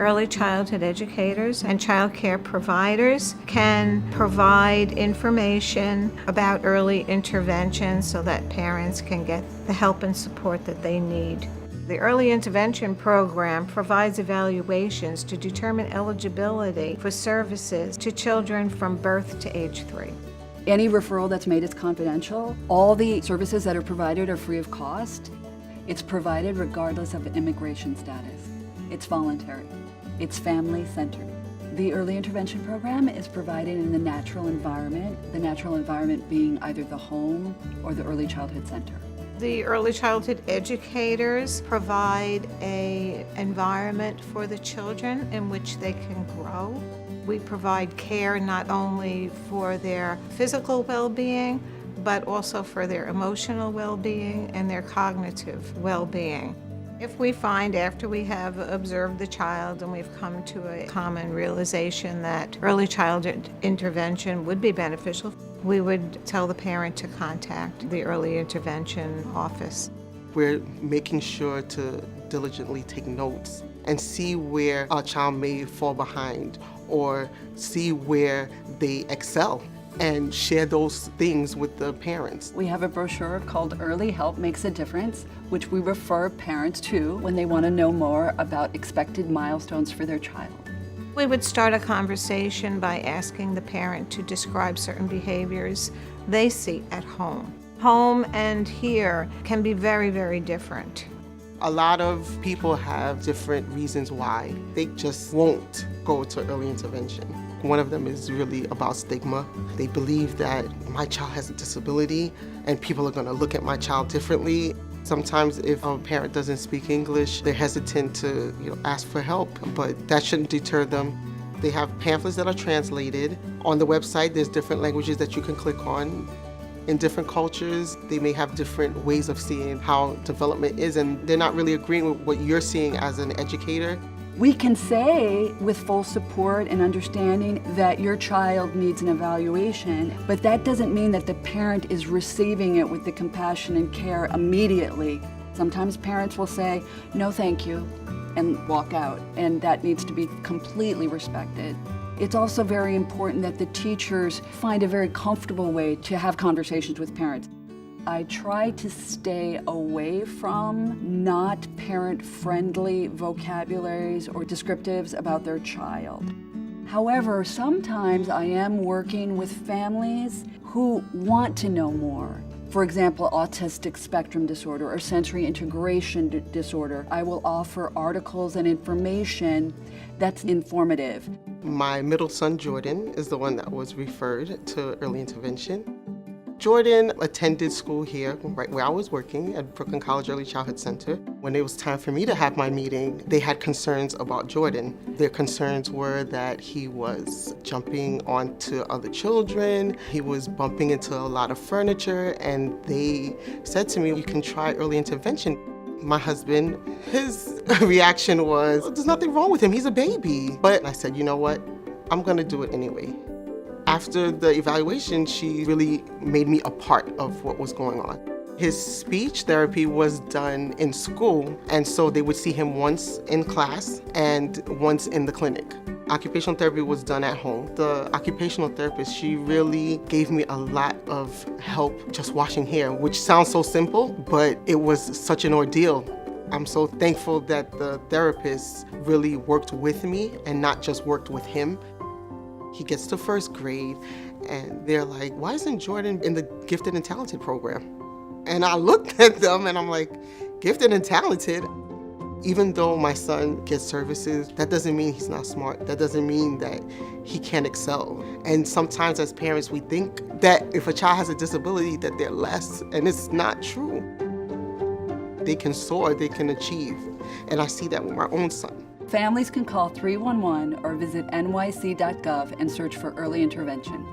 Early childhood educators and child care providers can provide information about early intervention so that parents can get the help and support that they need. The Early Intervention Program provides evaluations to determine eligibility for services to children from birth to age 3. Any referral that's made is confidential. All the services that are provided are free of cost. It's provided regardless of immigration status. It's voluntary. It's family-centered. The Early Intervention Program is provided in the natural environment being either the home or the Early Childhood Center. The early childhood educators provide an environment for the children in which they can grow. We provide care not only for their physical well-being, but also for their emotional well-being and their cognitive well-being. If we find after we have observed the child and we've come to a common realization that early childhood intervention would be beneficial, we would tell the parent to contact the early intervention office. We're making sure to diligently take notes and see where our child may fall behind or see where they excel, and share those things with the parents. We have a brochure called Early Help Makes a Difference, which we refer parents to when they want to know more about expected milestones for their child. We would start a conversation by asking the parent to describe certain behaviors they see at home. Home and here can be very, very different. A lot of people have different reasons why they just won't go to early intervention. One of them is really about stigma. They believe that my child has a disability and people are going to look at my child differently. Sometimes if a parent doesn't speak English, they're hesitant to ask for help, but that shouldn't deter them. They have pamphlets that are translated. On the website, there's different languages that you can click on. In different cultures, they may have different ways of seeing how development is, and they're not really agreeing with what you're seeing as an educator. We can say with full support and understanding that your child needs an evaluation, but that doesn't mean that the parent is receiving it with the compassion and care immediately. Sometimes parents will say, "No, thank you," and walk out, and that needs to be completely respected. It's also very important that the teachers find a very comfortable way to have conversations with parents. I try to stay away from not parent-friendly vocabularies or descriptives about their child. However, sometimes I am working with families who want to know more. For example, autistic spectrum disorder or sensory integration disorder. I will offer articles and information that's informative. My middle son, Jordan, is the one that was referred to early intervention. Jordan attended school here, right where I was working at Brooklyn College Early Childhood Center. When it was time for me to have my meeting, they had concerns about Jordan. Their concerns were that he was jumping onto other children, he was bumping into a lot of furniture, and they said to me, "You can try early intervention." My husband, his reaction was, "There's nothing wrong with him, he's a baby." But I said, "You know what? I'm gonna do it anyway." After the evaluation, she really made me a part of what was going on. His speech therapy was done in school, and so they would see him once in class and once in the clinic. Occupational therapy was done at home. The occupational therapist, she really gave me a lot of help just washing hair, which sounds so simple, but it was such an ordeal. I'm so thankful that the therapist really worked with me and not just worked with him. He gets to first grade and they're like, "Why isn't Jordan in the gifted and talented program?" And I looked at them and I'm like, "Gifted and talented?" Even though my son gets services, that doesn't mean he's not smart. That doesn't mean that he can't excel. And sometimes as parents, we think that if a child has a disability, that they're less, and it's not true. They can soar, they can achieve. And I see that with my own son. Families can call 311 or visit nyc.gov and search for early intervention.